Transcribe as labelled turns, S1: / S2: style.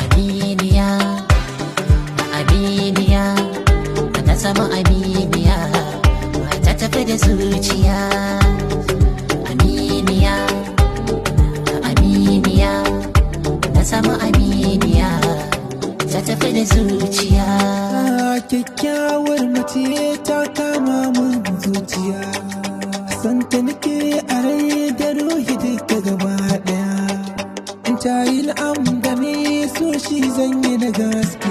S1: Aminiya, aminiya, na sama aminiya, ta tafi da zuciya. Aminiya, aminiya, na sama aminiya, ta tafi da zuciya.
S2: Kyakkyawar mace ta kama min zuciya, santa nake a rai da ruhi duka gaba daya. In ta yi la'am da ni so shi zan yi da gaske.